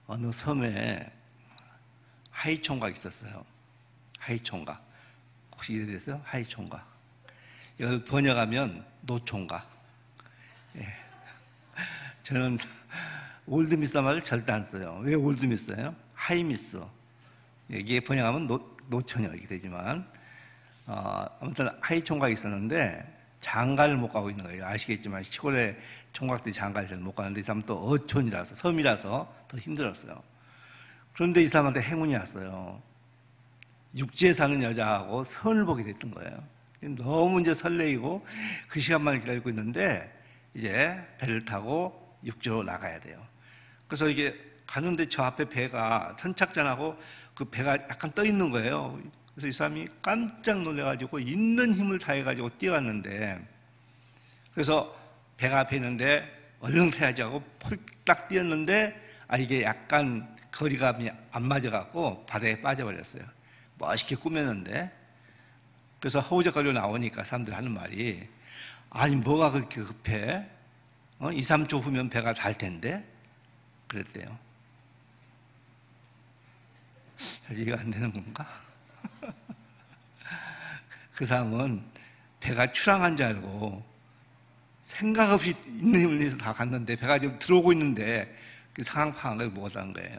어느 섬에 하이총각이 있었어요. 하이총각. 혹시 이해됐어요? 하이총각. 이걸 번역하면 노총각. 예. 저는 올드미스 말을 절대 안 써요. 왜 올드미스예요? 하이미스. 이게 번역하면 노처녀 이렇게 되지만 아무튼 하이총각이 있었는데 장가를 못 가고 있는 거예요. 아시겠지만 시골에 총각들이 장가를 잘 못 가는데 이 사람은 또 어촌이라서 섬이라서 더 힘들었어요. 그런데 이 사람한테 행운이 왔어요. 육지에 사는 여자하고 선을 보게 됐던 거예요. 너무 이제 설레이고 그 시간만을 기다리고 있는데 이제 배를 타고 육지로 나가야 돼요. 그래서 이게 가는데 저 앞에 배가 선착장하고 그 배가 약간 떠 있는 거예요. 그래서 이 사람이 깜짝 놀래가지고 있는 힘을 다해가지고 뛰어갔는데, 그래서 배가 앞에 있는데 얼른 타야지 하고 폴딱 뛰었는데 이게 약간 거리감이 안 맞아갖고 바다에 빠져버렸어요. 멋있게 꾸몄는데. 그래서 허우적거리로 나오니까 사람들 하는 말이, 아니 뭐가 그렇게 급해? 2, 3초 후면 배가 잘 텐데? 그랬대요. 잘 이해가 안 되는 건가? 그 사람은 배가 출항한 줄 알고 생각 없이 있는 힘을 내서 다 갔는데 배가 지금 들어오고 있는데 그 상황 파악을 못한 거예요.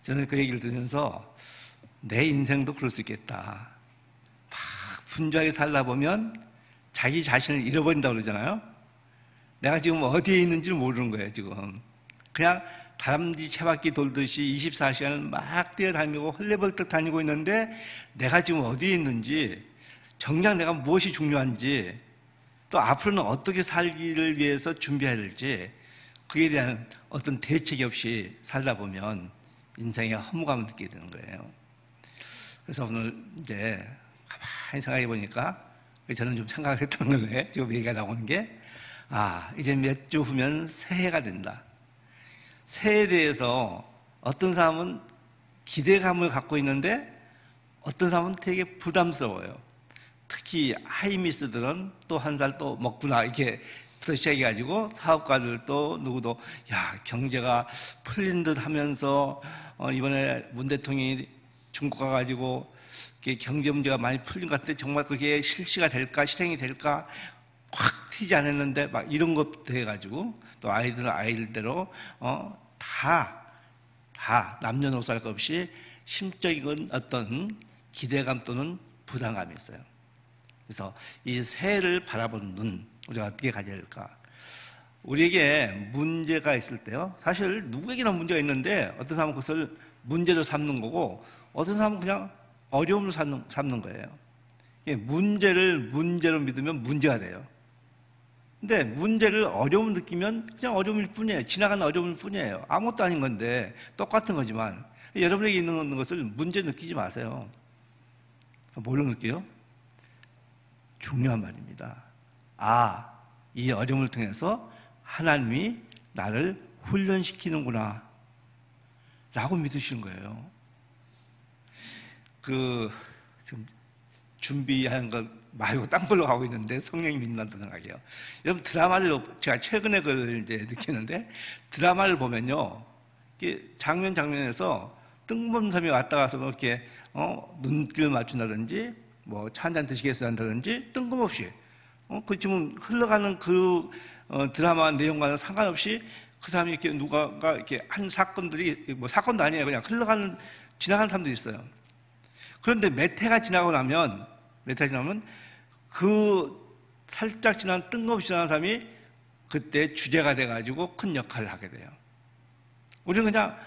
저는 그 얘기를 들으면서 내 인생도 그럴 수 있겠다. 막 분주하게 살다 보면 자기 자신을 잃어버린다고 그러잖아요. 내가 지금 어디에 있는지를 모르는 거예요, 지금. 그냥 다람쥐 채바퀴 돌듯이 24시간을 막 뛰어다니고 헐레벌떡 다니고 있는데 내가 지금 어디에 있는지, 정작 내가 무엇이 중요한지, 또 앞으로는 어떻게 살기를 위해서 준비해야 될지, 그에 대한 어떤 대책이 없이 살다 보면 인생의 허무감을 느끼게 되는 거예요. 그래서 오늘 이제 가만히 생각해 보니까 저는 좀 생각을 했던 건데, 지금 얘기가 나오는 게, 이제 몇 주 후면 새해가 된다. 새해에 대해서 어떤 사람은 기대감을 갖고 있는데 어떤 사람은 되게 부담스러워요. 특히 하이미스들은 또 한 달 또 먹구나 이렇게 부터 시작해가지고 사업가들도 누구도 경제가 풀린 듯 하면서 이번에 문 대통령이 중국 가가지고 경제 문제가 많이 풀린 것 같은데 정말 그게 실시가 될까 실행이 될까 확 튀지 않았는데 막 이런 것부터 해가지고 또 아이들은 아이들대로 다 남녀노소 할 것 없이 심적인 어떤 기대감 또는 부담감이 있어요. 그래서 이 새해를 바라보는 눈, 우리가 어떻게 가져야 할까? 우리에게 문제가 있을 때요, 사실 누구에게나 문제가 있는데 어떤 사람은 그것을 문제로 삼는 거고 어떤 사람은 그냥 어려움으로 삼는 거예요. 문제를 문제로 믿으면 문제가 돼요. 근데 문제를 어려움 느끼면 그냥 어려움일 뿐이에요. 지나가는 어려움일 뿐이에요. 아무것도 아닌 건데 똑같은 거지만 여러분에게 있는 것을 문제 느끼지 마세요. 뭘로 느껴요? 중요한 말입니다. 이 어려움을 통해서 하나님이 나를 훈련시키는구나 라고 믿으시는 거예요. 지금 준비한 것 말고 딴 걸로 가고 있는데 성령이 믿는다는 생각이에요. 여러분 드라마를, 제가 최근에 그걸 이제 느끼는데, 드라마를 보면요, 이게 장면에서 뜬금없는 사람이 왔다 가서 뭐 이렇게 눈길을 맞춘다든지 뭐 차 한잔 드시겠어요 한다든지 뜬금없이 그 지금 흘러가는 그 드라마 내용과는 상관없이 그 사람이 이렇게 누가가 이렇게 한 사건들이 뭐 사건도 아니에요. 그냥 지나가는 사람들이 있어요. 그런데 몇 해가 지나고 나면 그 살짝 지난 뜬금없이 지나는 사람이 그때 주제가 돼가지고 큰 역할을 하게 돼요. 우리는 그냥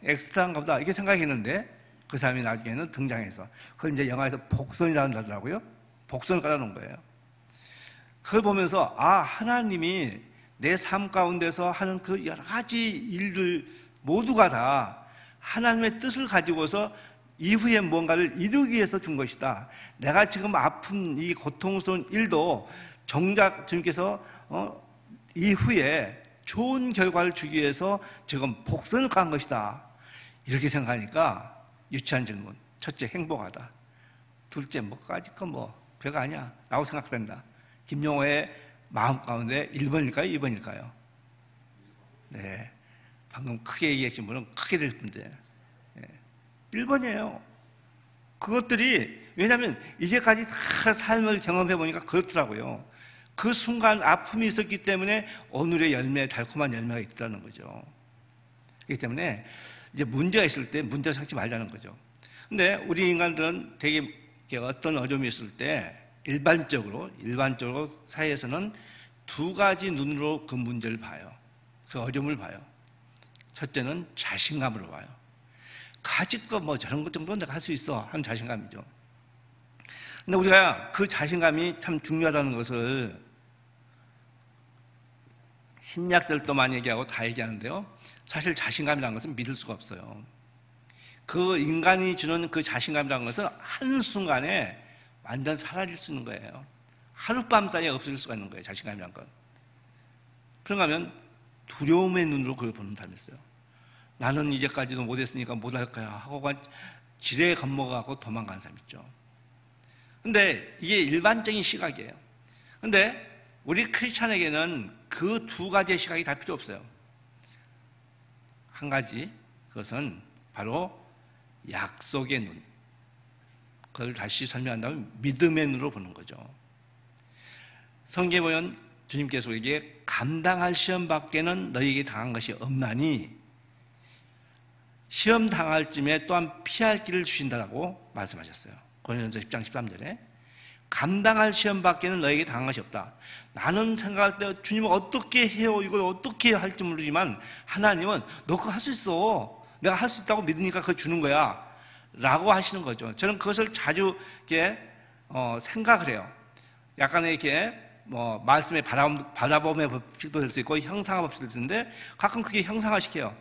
엑스트라인가 보다 이렇게 생각했는데 그 사람이 나중에는 등장해서, 그걸 이제 영화에서 복선이라고 하더라고요. 복선을 깔아놓은 거예요. 그걸 보면서 하나님이 내 삶 가운데서 하는 그 여러 가지 일들 모두가 다 하나님의 뜻을 가지고서 이후에 뭔가를 이루기 위해서 준 것이다. 내가 지금 아픈 이 고통스러운 일도 정작 주님께서 이후에 좋은 결과를 주기 위해서 지금 복선을 깐 것이다. 이렇게 생각하니까 유치한 질문. 첫째, 행복하다. 둘째, 뭐까지 거 별거 아니야 라고 생각된다. 김용호의 마음 가운데 1번일까요? 2번일까요? 네. 방금 크게 얘기하신 분은 크게 될 분인데 1번이에요. 그것들이 왜냐하면 이제까지 다 삶을 경험해 보니까 그렇더라고요. 그 순간 아픔이 있었기 때문에 오늘의 열매, 달콤한 열매가 있다는 거죠. 그렇기 때문에 이제 문제가 있을 때 문제를 삼지 말자는 거죠. 근데 우리 인간들은 되게 어떤 어려움이 있을 때 일반적으로 사회에서는 두 가지 눈으로 그 문제를 봐요. 그 어려움을 봐요. 첫째는 자신감으로 봐요. 가질 거 뭐 저런 것 정도는 내가 할 수 있어 하는 자신감이죠. 근데 우리가 그 자신감이 참 중요하다는 것을 심리학들도 많이 얘기하고 다 얘기하는데요. 사실 자신감이라는 것은 믿을 수가 없어요. 그 인간이 주는 그 자신감이라는 것은 한순간에 완전 사라질 수 있는 거예요. 하룻밤 사이에 없어질 수가 있는 거예요. 자신감이라는 건. 그런가 하면 두려움의 눈으로 그걸 보는 사람이 있어요. 나는 이제까지도 못했으니까 못할 거야 하고 지레 겁먹어가고 도망가는 사람 있죠. 근데 이게 일반적인 시각이에요. 근데 우리 크리스찬에게는 그 두 가지의 시각이 다 필요 없어요. 한 가지, 그것은 바로 약속의 눈. 그걸 다시 설명한다면 믿음의 눈으로 보는 거죠. 성경에 보면 주님께서 우리에게 감당할 시험 밖에는 너희에게 당한 것이 없나니 시험 당할 쯤에 또한 피할 길을 주신다라고 말씀하셨어요. 고린도전서 10장 13절에 감당할 시험 밖에는 너에게 당한 것이 없다. 나는 생각할 때 주님은 어떻게 해요? 이걸 어떻게 할지 모르지만 하나님은 너 그거 할 수 있어. 내가 할 수 있다고 믿으니까 그거 주는 거야 라고 하시는 거죠. 저는 그것을 자주 이렇게 생각을 해요. 약간의 이렇게 말씀의 바라봄의 법칙도 될 수 있고 형상화 법칙도 될 수 있는데 가끔 그게 형상화시켜요.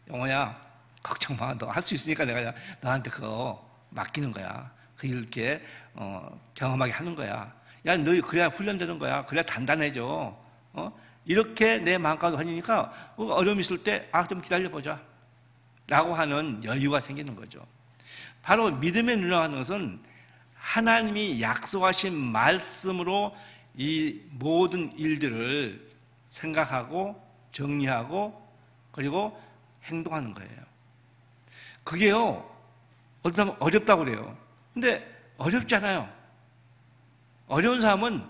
영호야 걱정 마. 너 할 수 있으니까 내가 너한테 그거 맡기는 거야. 그 일을 이렇게 경험하게 하는 거야. 야, 너 그래야 훈련되는 거야. 그래야 단단해져. 이렇게 내 마음가짐 하니까 어려움이 있을 때 좀 기다려보자 라고 하는 여유가 생기는 거죠. 바로 믿음의 눈이라고 하는 것은 하나님이 약속하신 말씀으로 이 모든 일들을 생각하고 정리하고 그리고 행동하는 거예요. 그게요, 어쩌면 어렵다고 그래요. 근데 어렵지 않아요. 어려운 사람은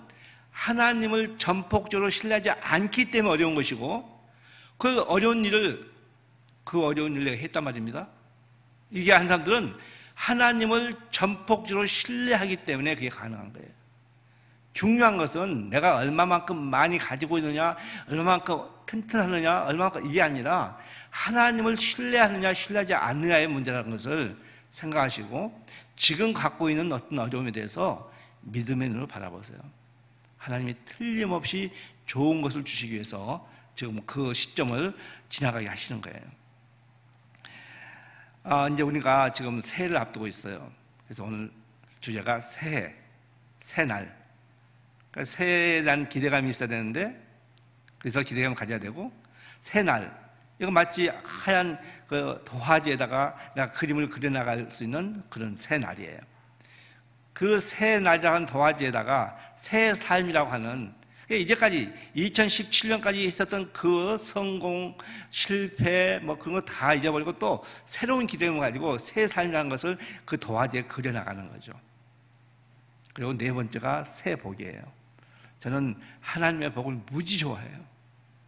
하나님을 전폭적으로 신뢰하지 않기 때문에 어려운 것이고 그 어려운 일을 내가 했단 말입니다. 이게 한 사람들은 하나님을 전폭적으로 신뢰하기 때문에 그게 가능한 거예요. 중요한 것은 내가 얼마만큼 많이 가지고 있느냐, 얼마만큼 튼튼하느냐, 얼마만큼 이게 아니라 하나님을 신뢰하느냐, 신뢰하지 않느냐의 문제라는 것을 생각하시고 지금 갖고 있는 어떤 어려움에 대해서 믿음의 눈으로 바라보세요. 하나님이 틀림없이 좋은 것을 주시기 위해서 지금 그 시점을 지나가게 하시는 거예요. 이제 우리가 지금 새해를 앞두고 있어요. 그래서 오늘 주제가 새날. 그러니까 새해에 대한 기대감이 있어야 되는데, 그래서 기대감을 가져야 되고, 새날. 이거 마치 하얀 그 도화지에다가 내가 그림을 그려나갈 수 있는 그런 새날이에요. 그 새날이라는 도화지에다가 새 삶이라고 하는, 이제까지 2017년까지 있었던 그 성공, 실패, 그런 거 다 잊어버리고 또 새로운 기대감을 가지고 새 삶이라는 것을 그 도화지에 그려나가는 거죠. 그리고 네 번째가 새 복이에요. 저는 하나님의 복을 무지 좋아해요.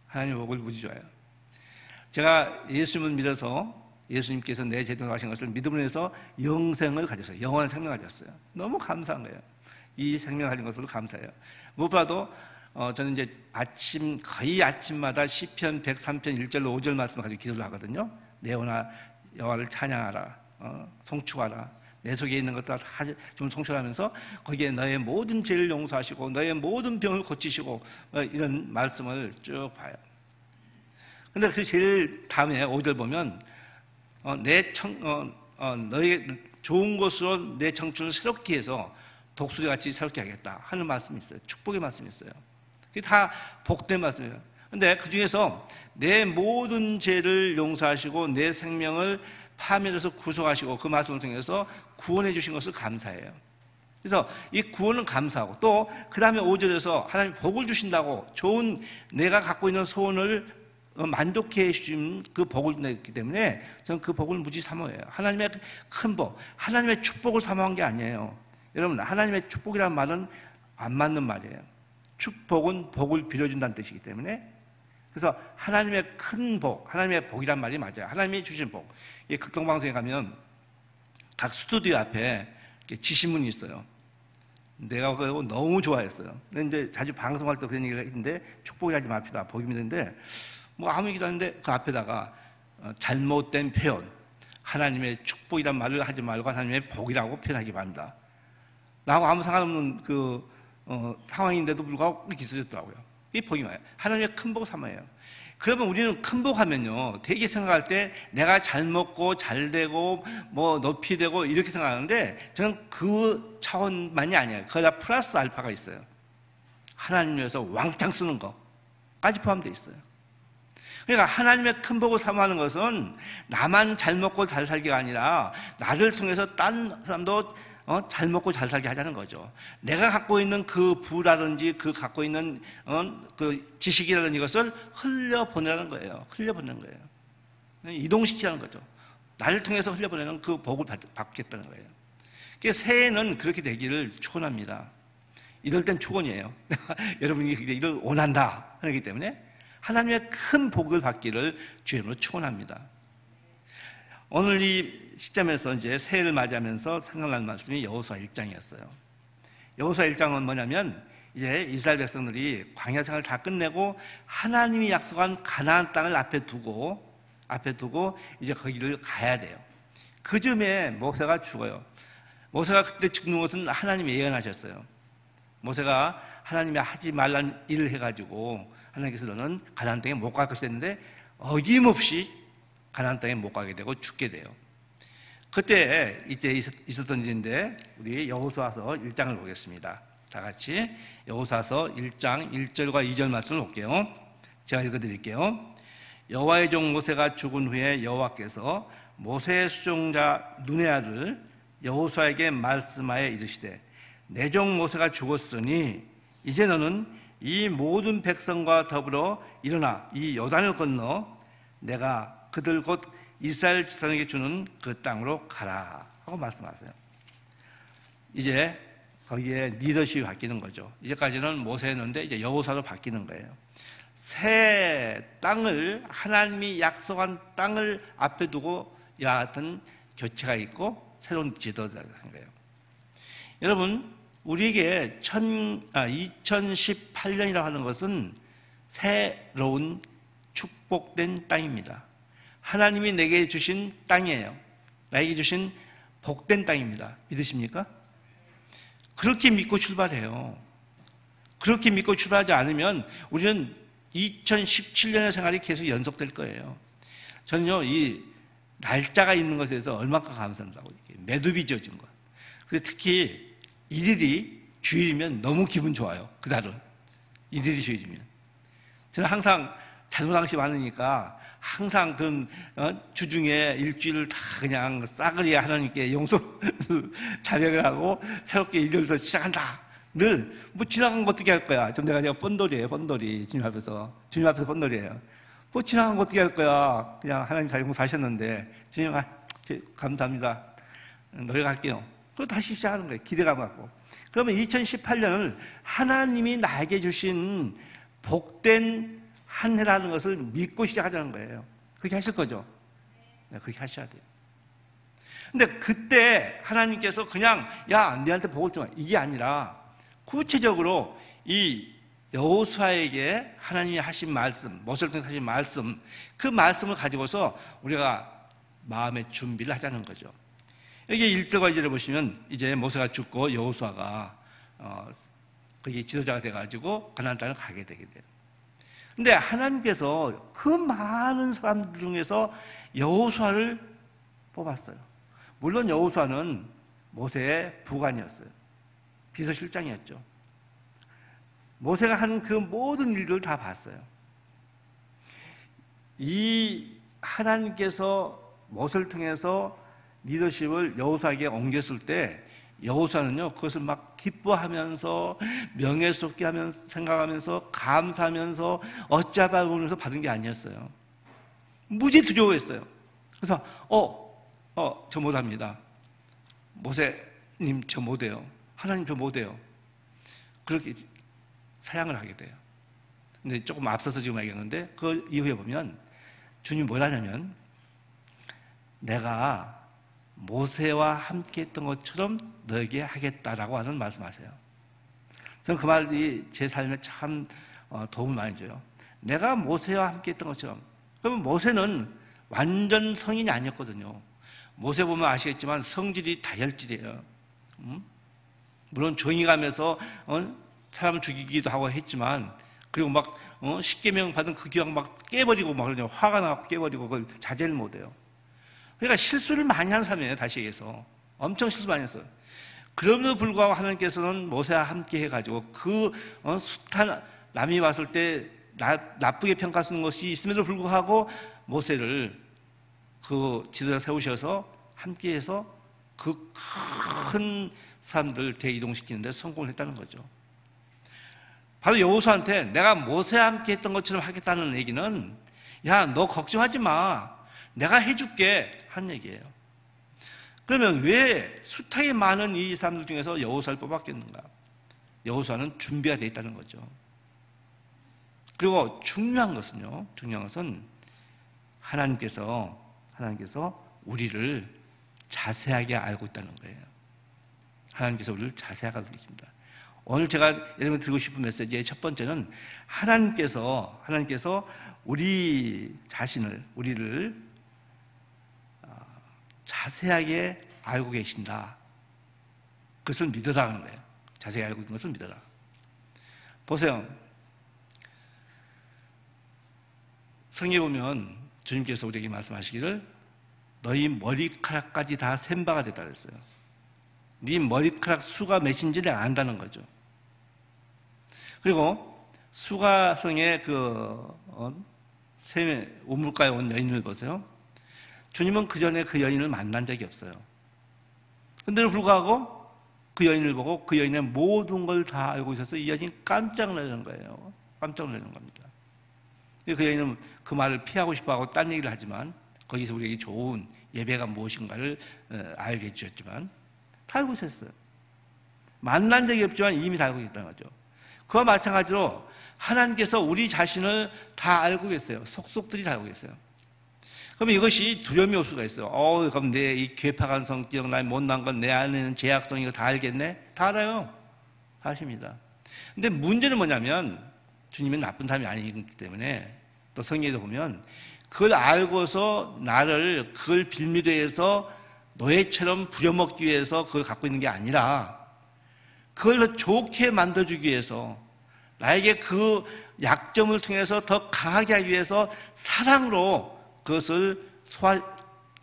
하나님의 복을 무지 좋아해요. 제가 예수님을 믿어서 예수님께서 내 제대로 하신 것을 믿음으로 해서 영생을 가졌어요. 영원한 생명을 가졌어요. 너무 감사한 거예요. 이 생명을 가진 것으로 감사해요. 무엇보다도 저는 이제 거의 아침마다 시편 103편 1절로 5절 말씀을 가지고 기도를 하거든요. 내 영혼아 여호와를 찬양하라, 송축하라. 내 속에 있는 것들 다 좀 송축하면서 거기에 너의 모든 죄를 용서하시고 너의 모든 병을 고치시고 이런 말씀을 쭉 봐요. 근데 그 제일 다음에 5절 보면 너의 좋은 것으로 내 청춘을 새롭게 해서 독수리같이 새롭게 하겠다 하는 말씀이 있어요. 축복의 말씀이 있어요. 그게 다 복된 말씀이에요. 근데 그 중에서 내 모든 죄를 용서하시고 내 생명을 파멸해서 구속하시고 그 말씀을 통해서 구원해 주신 것을 감사해요. 그래서 이 구원은 감사하고 또 그 다음에 5절에서 하나님 복을 주신다고 좋은 내가 갖고 있는 소원을 만족해 주신 그 복을 냈기 때문에 저는 그 복을 무지 사모해요. 하나님의 큰 복, 하나님의 축복을 사모한 게 아니에요. 여러분, 하나님의 축복이라는 말은 안 맞는 말이에요. 축복은 복을 빌어준다는 뜻이기 때문에, 그래서 하나님의 큰 복, 하나님의 복이란 말이 맞아요. 하나님이 주신 복. 극동방송에 가면 각 스튜디오 앞에 지시문이 있어요. 내가 그거 너무 좋아했어요. 근데 이제 자주 방송할 때 그런 얘기가 있는데, 축복하지 맙시다, 복이 믿는데, 뭐 아무 얘기도 하는데 그 앞에다가 잘못된 표현, 하나님의 축복이란 말을 하지 말고 하나님의 복이라고 표현하기 바랍니다. 나하고 아무 상관없는 상황인데도 불구하고 이렇게 쓰셨더라고요. 이 복이 뭐예요? 하나님의 큰 복 삼아요. 그러면 우리는 큰 복 하면요, 되게 생각할 때 내가 잘 먹고 잘 되고 뭐 높이 되고 이렇게 생각하는데, 저는 그 차원만이 아니에요. 거기다 플러스 알파가 있어요. 하나님 위해서 왕창 쓰는 거까지 포함되어 있어요. 그러니까 하나님의 큰 복을 사모하는 것은 나만 잘 먹고 잘 살기가 아니라 나를 통해서 딴 사람도 잘 먹고 잘 살게 하자는 거죠. 내가 갖고 있는 그 부라든지 그 갖고 있는 그 지식이라는 이것을 흘려보내는 거예요. 흘려보내는 거예요. 이동시키라는 거죠. 나를 통해서 흘려보내는 그 복을 받겠다는 거예요. 그래서 새해는 그렇게 되기를 축원합니다. 이럴 땐 축원이에요. 여러분이 이걸 원한다 하기 때문에 하나님의 큰 복을 받기를 주님으로 축원합니다. 오늘 이 시점에서 이제 새해를 맞이하면서 생각나는 말씀이 여호수아 1장이었어요. 여호수아 1장은 뭐냐면, 이제 이스라엘 백성들이 광야 생활을 다 끝내고 하나님이 약속한 가나안 땅을 앞에 두고 이제 거기를 가야 돼요. 그 즈음에 모세가 죽어요. 모세가 그때 죽는 것은 하나님이 예언하셨어요. 모세가 하나님이 하지 말란 일을 해가지고 하나님께서 너는 가나안 땅에 못 갈 것을 했는데 어김없이 가나안 땅에 못 가게 되고 죽게 돼요. 그때 이제 있었던 일인데, 우리 여호수아서 1장을 보겠습니다. 다 같이 여호수아서 1장 1절과 2절 말씀을 볼게요. 제가 읽어드릴게요. 여호와의 종 모세가 죽은 후에 여호와께서 모세의 수종자 눈의 아들 여호수아에게 말씀하여 이르시되, 내 종 모세가 죽었으니 이제 너는 이 모든 백성과 더불어 일어나 이 요단을 건너 내가 그들 곧 이스라엘 지상에게 주는 그 땅으로 가라 하고 말씀하세요. 이제 거기에 리더십이 바뀌는 거죠. 이제까지는 모세였는데 이제 여호수아로 바뀌는 거예요. 새 땅을, 하나님이 약속한 땅을 앞에 두고 이와 같은 교체가 있고 새로운 지도자가 한 거예요. 여러분, 우리에게 2018년이라고 하는 것은 새로운 축복된 땅입니다. 하나님이 내게 주신 땅이에요. 나에게 주신 복된 땅입니다. 믿으십니까? 그렇게 믿고 출발해요. 그렇게 믿고 출발하지 않으면 우리는 2017년의 생활이 계속 연속될 거예요. 저는요, 이 날짜가 있는 것에 대해서 얼마큼 감사한다고. 매듭이 지어진 것. 그리고 특히 일일이 주일이면 너무 기분 좋아요. 그날은. 일일이 주일이면. 저는 항상 잘못한 것이 많으니까 항상 그런 주중에 일주일을 다 그냥 싸그리 하나님께 용서 자력을 하고 새롭게 일요일부터 시작한다. 늘 뭐 지나간 거 어떻게 할 거야? 좀 내가 뻔돌이에요. 뻔돌이. 주님 앞에서 뻔돌이에요. 뭐 지나간 거 어떻게 할 거야? 그냥 하나님 잘 사셨는데 주님 감사합니다. 노력할게요. 그리고 다시 시작하는 거예요. 기대감 갖고. 그러면 2018년을 하나님이 나에게 주신 복된 한 해라는 것을 믿고 시작하자는 거예요. 그렇게 하실 거죠? 네, 그렇게 하셔야 돼요. 근데 그때 하나님께서 그냥 야, 너한테 복을 줘, 이게 아니라 구체적으로 이 여호수아에게 하나님이 하신 말씀, 모세를 통해서 하신 말씀, 그 말씀을 가지고서 우리가 마음의 준비를 하자는 거죠. 여기 1절과 2절을 보시면 이제 모세가 죽고 여호수아가 거기 지도자가 돼가지고 가나안 땅을 가게 되게 돼요. 근데 하나님께서 그 많은 사람들 중에서 여호수아를 뽑았어요. 물론 여호수아는 모세의 부관이었어요. 비서실장이었죠. 모세가 한 그 모든 일들을 다 봤어요. 이 하나님께서 모세를 통해서 리더십을 여호수아에게 옮겼을 때 여호수아는요, 그것을 막 기뻐하면서 명예스럽게 하면서 생각하면서 감사하면서 어찌하다 보면서 받은 게 아니었어요. 무지 두려워했어요. 그래서 저 못합니다. 모세님 저 못해요. 하나님 저 못해요. 그렇게 사양을 하게 돼요. 근데 조금 앞서서 지금 얘기했는데 그 이후에 보면 주님이 뭘 하냐면 내가 모세와 함께 했던 것처럼 너에게 하겠다라고 하는 말씀하세요. 저는 그 말이 제 삶에 참 도움을 많이 줘요. 내가 모세와 함께 했던 것처럼. 그러면 모세는 완전 성인이 아니었거든요. 모세 보면 아시겠지만 성질이 다혈질이에요. 물론 정의감에서 사람을 죽이기도 하고 했지만 그리고 막 십계명 받은 그 기왕 막 깨버리고 막 그러냐 화가 나고 깨버리고 그걸 자제를 못해요. 그러니까 실수를 많이 한 사람이에요. 다시 얘기해서 엄청 실수 많이 했어요. 그럼에도 불구하고 하나님께서는 모세와 함께 해가지고 그 숱한 남이 왔을 때 나쁘게 평가하는 것이 있음에도 불구하고 모세를 그 지도자 세우셔서 함께해서 그 큰 사람들 대이동시키는 데 성공을 했다는 거죠. 바로 여호수아한테 내가 모세와 함께 했던 것처럼 하겠다는 얘기는 야, 너 걱정하지 마. 내가 해줄게 한 얘기예요. 그러면 왜 숱하게 많은 이 사람들 중에서 여호수아를 뽑았겠는가? 여호수아는 준비가 되어 있다는 거죠. 그리고 중요한 것은 하나님께서 우리를 자세하게 알고 있다는 거예요. 하나님께서 우리를 자세하게 알고 계십니다. 오늘 제가 여러분 드리고 싶은 메시지의 첫 번째는 하나님께서 우리를 자세하게 알고 계신다. 그것을 믿으라 하는 거예요. 자세히 알고 있는 것을 믿어라. 보세요. 성경에 보면 주님께서 우리에게 말씀하시기를 너희 머리카락까지 다 셈 바가 됐다 그랬어요. 네 머리카락 수가 몇인지 내가 안다는 거죠. 그리고 수가성의 우물가에 온 여인을 보세요. 주님은 그 전에 그 여인을 만난 적이 없어요. 그런데도 불구하고 그 여인을 보고 그 여인의 모든 걸 다 알고 있어서 이 여인이 깜짝 놀라는 거예요. 깜짝 놀라는 겁니다. 그 여인은 그 말을 피하고 싶어하고 딴 얘기를 하지만 거기서 우리에게 좋은 예배가 무엇인가를 알게 해주셨지만 다 알고 있었어요. 만난 적이 없지만 이미 다 알고 있다는 거죠. 그와 마찬가지로 하나님께서 우리 자신을 다 알고 계세요. 속속들이 다 알고 계세요. 그러면 이것이 두려움이 올 수가 있어요. 그럼 내 이 괴팍한 성격, 나의 못난 건 내 안에는 제약성 이거 다 알겠네? 다 알아요. 다 아십니다. 근데 문제는 뭐냐면 주님은 나쁜 사람이 아니기 때문에 또 성경에도 보면 그걸 알고서 나를 그걸 빌미로 해서 노예처럼 부려먹기 위해서 그걸 갖고 있는 게 아니라 그걸 더 좋게 만들어주기 위해서 나에게 그 약점을 통해서 더 강하게 하기 위해서 사랑으로 그것을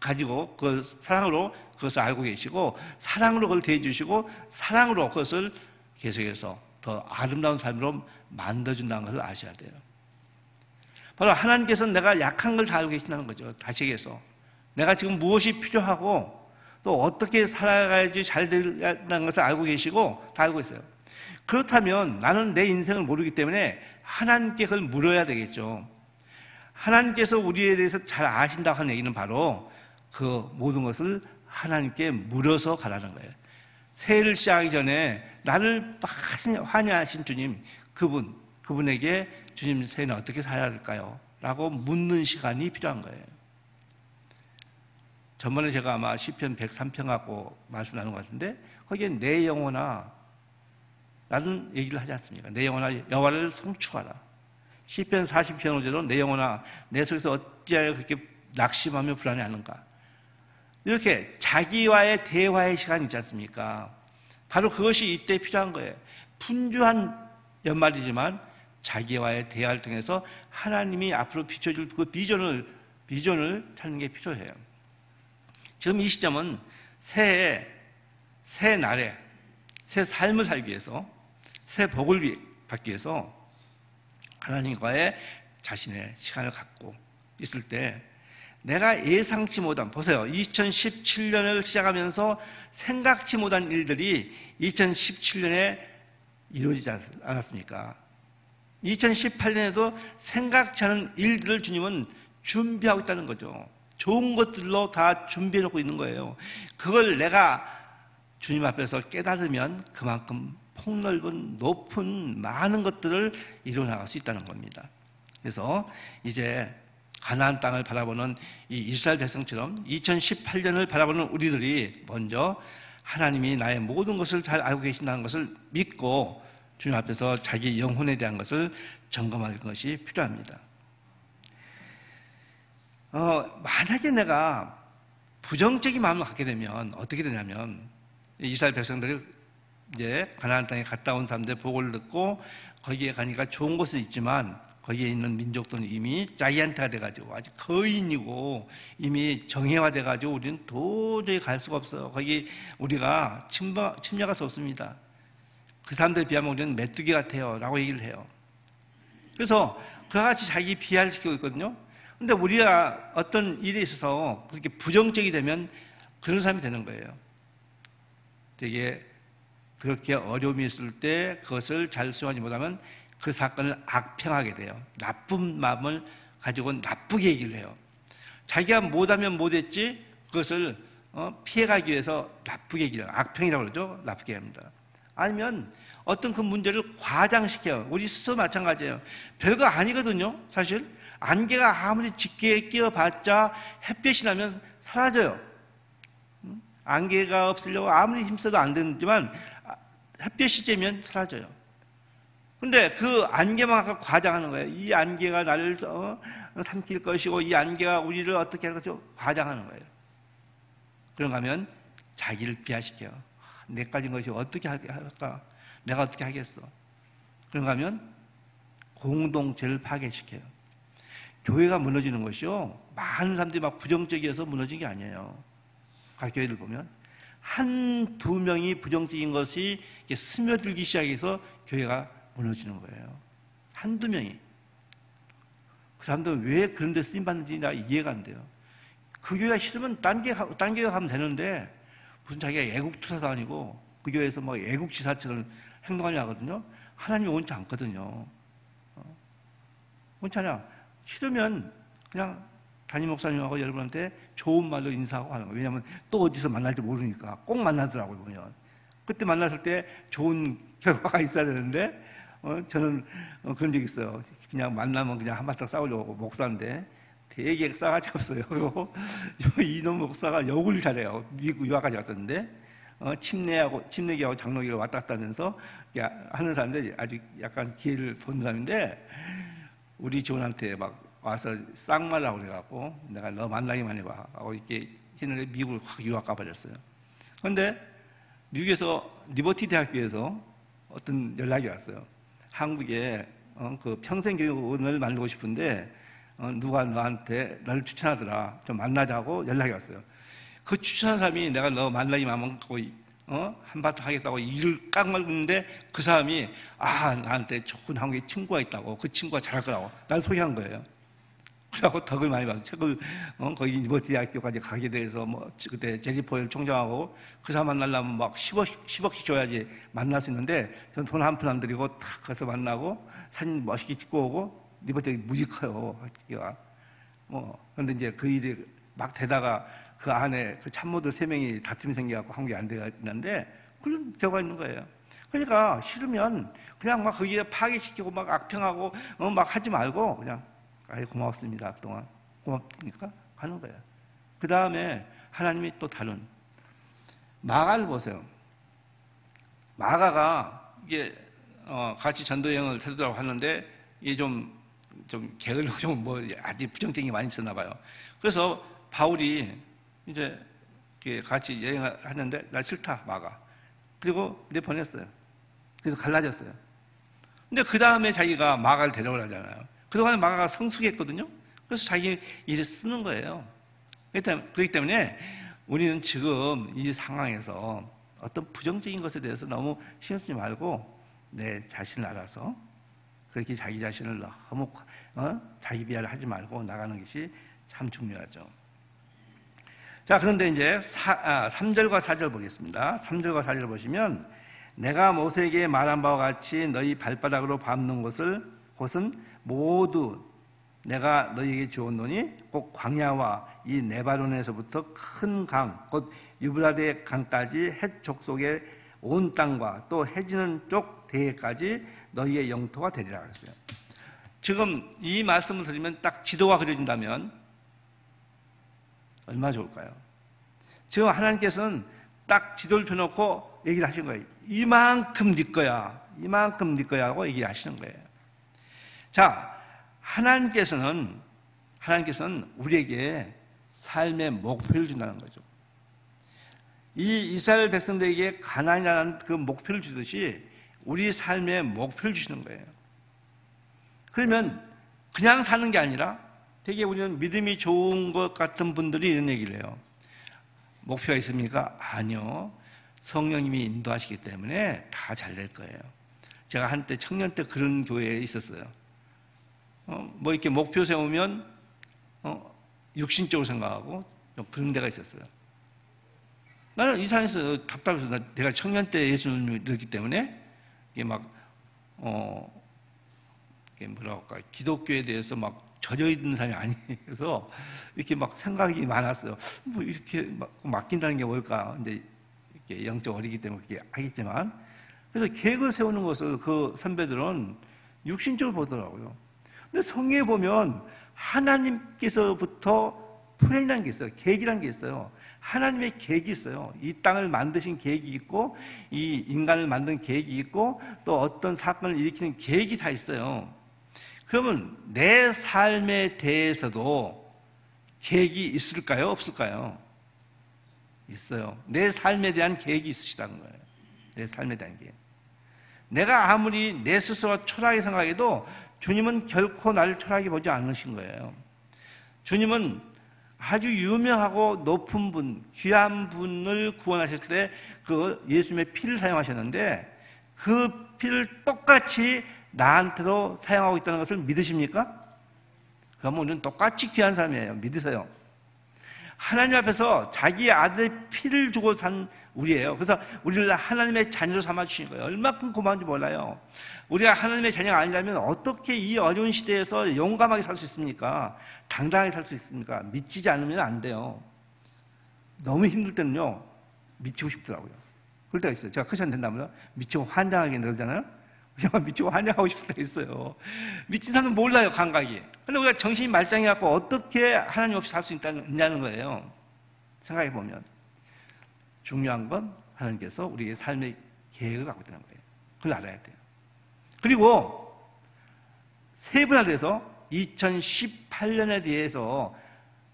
가지고 사랑으로 그것을 알고 계시고 사랑으로 그걸 대해주시고 사랑으로 그것을 계속해서 더 아름다운 삶으로 만들어준다는 것을 아셔야 돼요. 바로 하나님께서는 내가 약한 걸 다 알고 계신다는 거죠. 다시 얘기해서 내가 지금 무엇이 필요하고 또 어떻게 살아가야지 잘 된다는 것을 알고 계시고 다 알고 있어요. 그렇다면 나는 내 인생을 모르기 때문에 하나님께 그걸 물어야 되겠죠. 하나님께서 우리에 대해서 잘 아신다고 하는 얘기는 바로 그 모든 것을 하나님께 물어서 가라는 거예요. 새해를 시작하기 전에 나를 환영하신 주님, 그분에게 주님 새해는 어떻게 살아야 할까요? 라고 묻는 시간이 필요한 거예요. 전번에 제가 아마 시편 103편하고 말씀 나눈 것 같은데 거기에 내 영혼아 라는 얘기를 하지 않습니까? 내 영혼아 여호와를 송축하라. 시편 40편 5절로 내 영혼아 내 속에서 어찌하여 그렇게 낙심하며 불안해하는가. 이렇게 자기와의 대화의 시간이 있지 않습니까? 바로 그것이 이때 필요한 거예요. 분주한 연말이지만 자기와의 대화를 통해서 하나님이 앞으로 비춰줄 그 비전을 찾는 게 필요해요. 지금 이 시점은 새 날에 새 삶을 살기 위해서 새 복을 받기 위해서 하나님과의 자신의 시간을 갖고 있을 때 내가 예상치 못한, 보세요. 2017년을 시작하면서 생각지 못한 일들이 2017년에 이루어지지 않았습니까? 2018년에도 생각지 않은 일들을 주님은 준비하고 있다는 거죠. 좋은 것들로 다 준비해 놓고 있는 거예요. 그걸 내가 주님 앞에서 깨달으면 그만큼 폭넓은 높은 많은 것들을 이루어 나갈 수 있다는 겁니다. 그래서 이제 가나안 땅을 바라보는 이 이스라엘 백성처럼 2018년을 바라보는 우리들이 먼저 하나님이 나의 모든 것을 잘 알고 계신다는 것을 믿고 주님 앞에서 자기 영혼에 대한 것을 점검할 것이 필요합니다. 만약에 내가 부정적인 마음을 갖게 되면 어떻게 되냐면, 이스라엘 백성들이 이제 가나안 땅에 갔다 온 사람들 보고를 듣고 거기에 가니까 좋은 곳은 있지만 거기에 있는 민족들은 이미 자이언트가 돼가지고 아직 거인이고 이미 정예화돼가지고 우리는 도저히 갈 수가 없어요. 거기 우리가 침략할 수 없습니다. 그 사람들에 비하면 우리는 메뚜기 같아요 라고 얘기를 해요. 그래서 그와 같이 자기 비하를 시키고 있거든요. 근데 우리가 어떤 일에 있어서 그렇게 부정적이 되면 그런 사람이 되는 거예요. 되게 그렇게 어려움이 있을 때 그것을 잘 수용하지 못하면 그 사건을 악평하게 돼요. 나쁜 마음을 가지고 나쁘게 얘기를 해요. 자기가 못하면 못했지 그것을 피해가기 위해서 나쁘게 얘기해요. 악평이라고 그러죠. 나쁘게 합니다. 아니면 어떤 그 문제를 과장시켜요. 우리 스스로 마찬가지예요. 별거 아니거든요. 사실 안개가 아무리 짙게 끼어봤자 햇볕이 나면 사라져요. 안개가 없으려고 아무리 힘써도 안 되지만 햇볕이 쬐면 사라져요. 근데 그 안개만 아까 과장하는 거예요. 이 안개가 나를 삼킬 것이고 이 안개가 우리를 어떻게 할 것이고 과장하는 거예요. 그런가 하면 자기를 비하시켜요. 내 가진 것이 어떻게 할까? 내가 어떻게 하겠어? 그런가 하면 공동체를 파괴시켜요. 교회가 무너지는 것이요, 많은 사람들이 막 부정적이어서 무너진 게 아니에요. 각 교회를 보면 한두 명이 부정적인 것이 스며들기 시작해서 교회가 무너지는 거예요. 한두 명이. 그 사람들은 왜 그런 데 쓰임받는지 나 이해가 안 돼요. 그 교회가 싫으면 딴 교회 가면 되는데 무슨 자기가 애국투사도 아니고 그 교회에서 막 애국지사처럼 행동하려 하거든요. 하나님이 원치 않거든요. 원치 않아. 싫으면 그냥 담임 목사님하고 여러분한테 좋은 말로 인사하고 하는 거예요. 왜냐하면 또 어디서 만날지 모르니까 꼭 만나더라고요. 보면 그때 만났을 때 좋은 결과가 있어야 되는데 저는 그런 적이 있어요. 그냥 만나면 그냥 한바탕 싸우려고 목사인데 되게 싸가지 없어요. 그리고 이놈 목사가 욕을 잘해요. 미국 유학까지 갔던데 침례기하고 장로기를 왔다 갔다 하면서 하는 사람들이 아주 약간 기회를 본 사람인데 우리 지원한테 막 와서 쌍말라고 그래갖고 내가 너 만나기만 해봐 하고 이렇게 했는데 미국을 확 유학 가버렸어요. 그런데 미국에서 리버티 대학교에서 어떤 연락이 왔어요. 한국에 그 평생교육원을 만들고 싶은데 누가 너한테 너를 추천하더라. 좀 만나자고 연락이 왔어요. 그 추천한 사람이 내가 너 만나기만 하면 거의 한바탕 하겠다고 일을 깍 말고 있는데 그 사람이 나한테 좋은 한국에 친구가 있다고, 그 친구가 잘할 거라고 날 소개한 거예요. 그래갖고 덕을 많이 봐서 책을 거기 리버티 대학교까지 가게 돼서 그때 제리 포엘 총장하고 그 사람 만나려면 막 10억씩 줘야지 만날 수 있는데 저는 돈 한 푼 안 들이고 탁 가서 만나고 사진 멋있게 찍고 오고 리버티 무지 커요 학교가. 그런데 이제 그 일이 막 되다가 그 안에 그 참모들 3명이 다툼이 생겨갖고 한국에 안 되었는데 그런 경우가 있는 거예요. 그러니까 싫으면 그냥 막 거기에 파괴시키고 막 악평하고 막 하지 말고 그냥 고맙습니다. 그동안 고맙으니까 가는 거예요. 그 다음에 하나님이 또 다른 마가를 보세요. 마가가 이게 같이 전도여행을 하더라고 하는데 이게 좀 게을러 아주 부정적인 게 많이 있었나 봐요. 그래서 바울이 이제 같이 여행을 하는데 날 싫다 마가. 그리고 내보냈어요. 그래서 갈라졌어요. 근데 그 다음에 자기가 마가를 데려오라잖아요. 그동안에 마가가 성숙했거든요. 그래서 자기 일에 쓰는 거예요. 그렇기 때문에 우리는 지금 이 상황에서 어떤 부정적인 것에 대해서 너무 신경 쓰지 말고 내 자신을 알아서 그렇게 자기 자신을 너무 자기 비하를 하지 말고 나가는 것이 참 중요하죠. 자, 그런데 이제 3절과 4절 보겠습니다. 3절과 4절 보시면 내가 모세에게 말한 바와 같이 너희 발바닥으로 밟는 곳은 모두 내가 너희에게 주었노니 꼭 광야와 이 네바론에서부터 큰 강, 곧 유브라데 강까지 헷 족속의 온 땅과 또 해지는 쪽 대해까지 너희의 영토가 되리라 그랬어요. 지금 이 말씀을 들으면 딱 지도가 그려진다면 얼마나 좋을까요? 지금 하나님께서는 딱 지도를 펴놓고 얘기를 하신 거예요. 이만큼 네 거야, 이만큼 네 거야 하고 얘기를 하시는 거예요. 자, 하나님께서는 우리에게 삶의 목표를 준다는 거죠. 이 이스라엘 백성들에게 가나안이라는 그 목표를 주듯이 우리 삶의 목표를 주시는 거예요. 그러면 그냥 사는 게 아니라 되게 우리는 믿음이 좋은 것 같은 분들이 이런 얘기를 해요. 목표가 있습니까? 아니요. 성령님이 인도하시기 때문에 다 잘 될 거예요. 제가 한때 청년 때 그런 교회에 있었어요. 뭐 이렇게 목표 세우면 육신적으로 생각하고 그런 데가 있었어요. 나는 이 산에서 답답해서 내가 청년 때 예수님을 믿었기 때문에 이게 막 이게 뭐라고 할까, 기독교에 대해서 막 젖어 있는 사람이 아니어서 이렇게 막 생각이 많았어요. 뭐 이렇게 막 맡긴다는 게 뭘까? 근데 이렇게 영적 어리기 때문에 그렇게 하겠지만, 그래서 계획을 세우는 것을 그 선배들은 육신적으로 보더라고요. 근데 성경에 보면 하나님께서부터 플랜이라는 게 있어요. 계획이라는 게 있어요. 하나님의 계획이 있어요. 이 땅을 만드신 계획이 있고, 이 인간을 만든 계획이 있고, 또 어떤 사건을 일으키는 계획이 다 있어요. 그러면 내 삶에 대해서도 계획이 있을까요? 없을까요? 있어요. 내 삶에 대한 계획이 있으시다는 거예요. 내 삶에 대한 계획. 내가 아무리 내 스스로 초라하게 생각해도 주님은 결코 나를 초라하게 보지 않으신 거예요. 주님은 아주 유명하고 높은 분, 귀한 분을 구원하실 때 그 예수님의 피를 사용하셨는데 그 피를 똑같이 나한테도 사용하고 있다는 것을 믿으십니까? 그러면 우리는 똑같이 귀한 사람이에요. 믿으세요. 하나님 앞에서 자기 아들의 피를 주고 산 우리예요. 그래서 우리를 하나님의 자녀로 삼아주신 거예요. 얼마큼 고마운지 몰라요. 우리가 하나님의 자녀가 아니라면 어떻게 이 어려운 시대에서 용감하게 살 수 있습니까? 당당하게 살 수 있습니까? 미치지 않으면 안 돼요. 너무 힘들 때는요, 미치고 싶더라고요. 그럴 때가 있어요. 제가 크리스찬 된다면 미치고 환장하게 그러잖아요. 정말 미치고 환장하고 싶을 때가 있어요. 미친 사람은 몰라요, 감각이. 근데 우리가 정신이 말짱해갖고 어떻게 하나님 없이 살 수 있냐는 거예요. 생각해보면. 중요한 건 하나님께서 우리의 삶의 계획을 갖고 있다는 거예요. 그걸 알아야 돼요. 그리고 세분화돼서 2018년에 대해서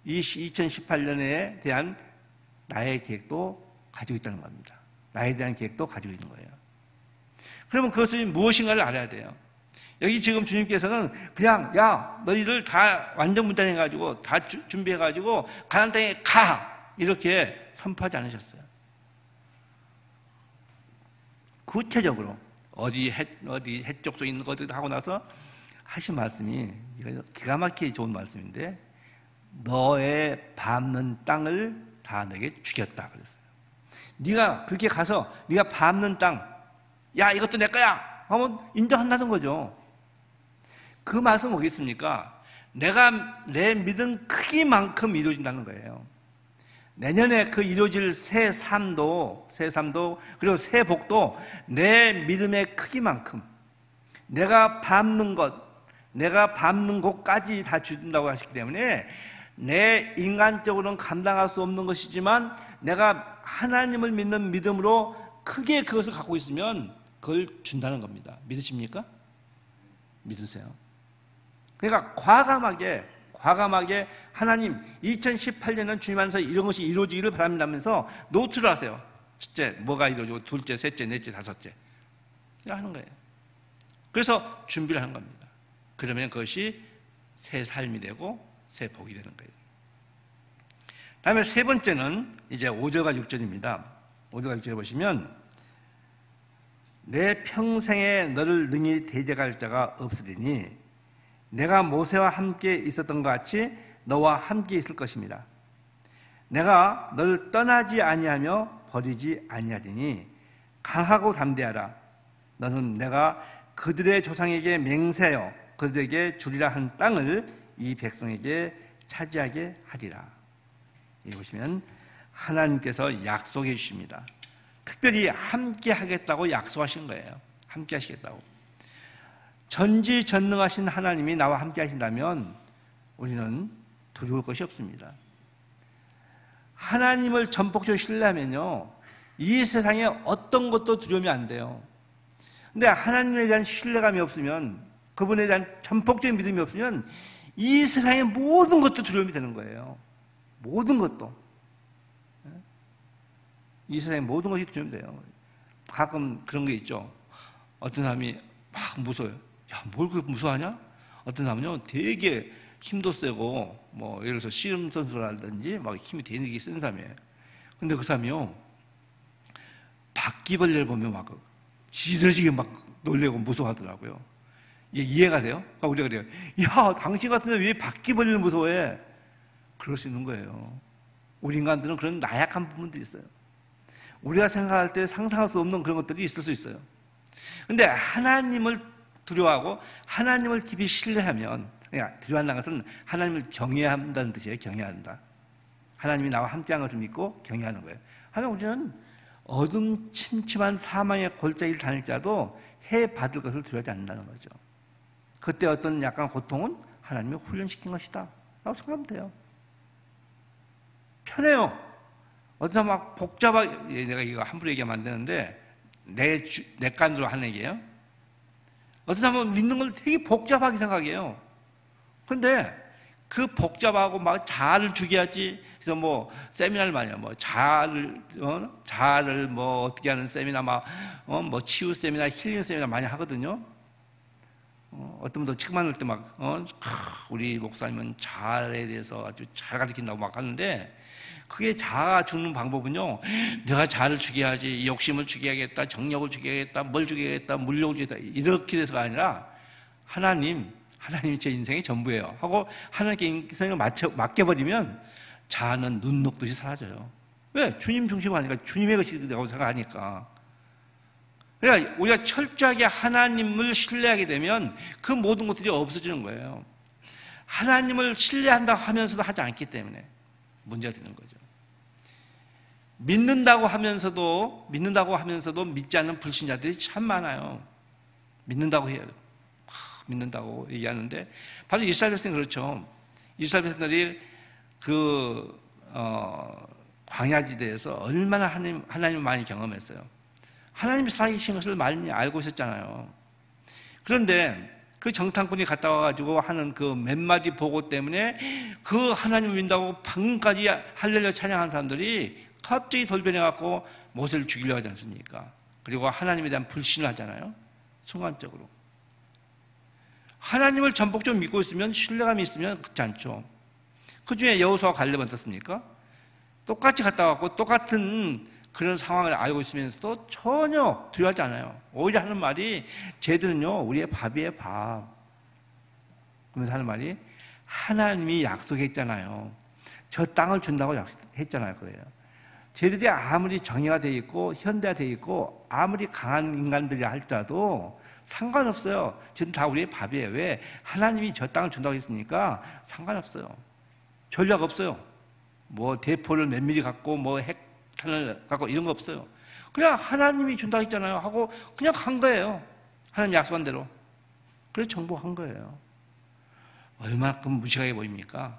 이 2018년에 대한 나의 계획도 가지고 있다는 겁니다. 나에 대한 계획도 가지고 있는 거예요. 그러면 그것이 무엇인가를 알아야 돼요. 여기 지금 주님께서는 그냥 야 너희를 다 완전 분단해가지고 다 준비해가지고 가나안 땅에 가 이렇게 선포하지 않으셨어요. 구체적으로 어디 해쪽 에 있는 것들 하고 나서 하신 말씀이 이거 기가 막히게 좋은 말씀인데 너의 밟는 땅을 다 너에게 주겠다 그랬어요. 네가 그렇게 가서 네가 밟는 땅 야 이것도 내 거야 하면 인정한다는 거죠. 그 말씀 뭐겠습니까? 내가 내 믿음 크기만큼 이루어진다는 거예요. 내년에 그 이루어질 새 삶도 그리고 새 복도 내 믿음의 크기만큼 내가 밟는 곳까지 다 준다고 하시기 때문에 내 인간적으로는 감당할 수 없는 것이지만 내가 하나님을 믿는 믿음으로 크게 그것을 갖고 있으면 그걸 준다는 겁니다. 믿으십니까? 믿으세요. 그러니까 과감하게 하나님 2018년은 주님 안에서 이런 것이 이루어지기를 바랍니다면서 노트를 하세요. 첫째 뭐가 이루어지고 둘째, 셋째, 넷째, 다섯째 하는 거예요. 그래서 준비를 하는 겁니다. 그러면 그것이 새 삶이 되고 새 복이 되는 거예요. 다음에 세 번째는 이제 5절과 6절입니다. 5절과 6절에 보시면 내 평생에 너를 능히 대적할 자가 없으리니 내가 모세와 함께 있었던 것 같이 너와 함께 있을 것입니다. 내가 너를 떠나지 아니하며 버리지 아니하리니 강하고 담대하라. 너는 내가 그들의 조상에게 맹세하여 그들에게 주리라 한 땅을 이 백성에게 차지하게 하리라. 여기 보시면 하나님께서 약속해 주십니다. 특별히 함께 하겠다고 약속하신 거예요. 함께 하시겠다고. 전지전능하신 하나님이 나와 함께 하신다면 우리는 두려울 것이 없습니다. 하나님을 전폭적으로 신뢰하면요, 이 세상에 어떤 것도 두려움이 안 돼요. 근데 하나님에 대한 신뢰감이 없으면, 그분에 대한 전폭적인 믿음이 없으면 이 세상의 모든 것도 두려움이 되는 거예요. 모든 것도. 이 세상의 모든 것이 두려움이 돼요. 가끔 그런 게 있죠. 어떤 사람이 막 무서워요. 야, 뭘 그렇게 무서워하냐? 어떤 사람은요, 되게 힘도 세고, 뭐, 예를 들어서 씨름 선수라든지, 막 힘이 되게 센 사람이에요. 근데 그 사람이요, 바퀴벌레를 보면 막, 지저지게 막 놀래고 무서워하더라고요. 이해가 돼요? 그러니까 우리가 그래요. 야, 당신 같은데 왜 바퀴벌레를 무서워해? 그럴 수 있는 거예요. 우리 인간들은 그런 나약한 부분들이 있어요. 우리가 생각할 때 상상할 수 없는 그런 것들이 있을 수 있어요. 근데 하나님을 두려워하고 하나님을 깊이 신뢰하면, 그러니까 두려워한다는 것은 하나님을 경외한다는 뜻이에요. 경외한다. 하나님이 나와 함께하는 것을 믿고 경외하는 거예요. 하면 우리는 어둠 침침한 사망의 골짜기를 다닐지라도 해 받을 것을 두려워하지 않는다는 거죠. 그때 어떤 약간 고통은 하나님이 훈련시킨 것이다 라고 생각하면 돼요. 편해요. 어떤 사람 막 복잡하게, 내가 이거 함부로 얘기하면 안 되는데 내 깐으로 하는 얘기예요. 어떤 사람은 믿는 걸 되게 복잡하게 생각해요. 그런데 그 복잡하고 막 자아를 죽여야지. 그래서 뭐 세미나를 많이 해요. 뭐 자아를 뭐 어떻게 하는 세미나, 뭐 치유 세미나, 힐링 세미나 많이 하거든요. 어떤 분도 책 만들 때 막 우리 목사님은 자아에 대해서 아주 잘 가르친다고 막 하는데, 그게 자아가 죽는 방법은요, 내가 자아를 죽여야지, 욕심을 죽여야겠다, 정력을 죽여야겠다, 뭘 죽여야겠다, 물욕을 죽여야겠다, 이렇게 돼서가 아니라 하나님이 제 인생의 전부예요 하고 하나님께 인생을 맡겨버리면 자아는 눈 녹듯이 사라져요. 왜? 주님 중심으로 하니까, 주님의 것이라고 생각하니까. 그러니까 우리가 철저하게 하나님을 신뢰하게 되면 그 모든 것들이 없어지는 거예요. 하나님을 신뢰한다고 하면서도 하지 않기 때문에 문제가 되는 거죠. 믿는다고 하면서도 믿지 않는 불신자들이 참 많아요. 믿는다고 해요. 믿는다고 얘기하는데, 바로 이스라엘 백성이 그렇죠. 이스라엘 백성들이 광야지대에서 얼마나 하나님을 많이 경험했어요. 하나님이 살아계신 것을 많이 알고 있었잖아요. 그런데 그 정탐꾼이 갔다 와가지고 하는 그 몇 마디 보고 때문에 그 하나님을 믿는다고 방금까지 할렐루야 찬양한 사람들이 갑자기 돌변해갖고 모세를 죽이려고 하지 않습니까? 그리고 하나님에 대한 불신을 하잖아요. 순간적으로. 하나님을 전폭적으로 믿고 있으면, 신뢰감이 있으면 그렇지 않죠. 그 중에 여호수아와 갈렙은 어떻습니까? 똑같이 갔다 왔고 똑같은 그런 상황을 알고 있으면서도 전혀 두려워하지 않아요. 오히려 하는 말이, 쟤들은요 우리의 밥이에요, 밥. 그러면서 하는 말이, 하나님이 약속했잖아요. 저 땅을 준다고 약속했잖아요. 그래요. 쟤들이 아무리 정의가 되어 있고 현대화 되어 있고 아무리 강한 인간들이 할지라도 상관없어요. 쟤는 다 우리의 밥이에요. 왜? 하나님이 저 땅을 준다고 했으니까 상관없어요. 전략 없어요. 뭐 대포를 몇 미리 갖고 뭐 핵탄을 갖고 이런 거 없어요. 그냥 하나님이 준다고 했잖아요 하고 그냥 간 거예요. 하나님 약속한 대로. 그래서 정복한 거예요. 얼마큼 무식하게 보입니까?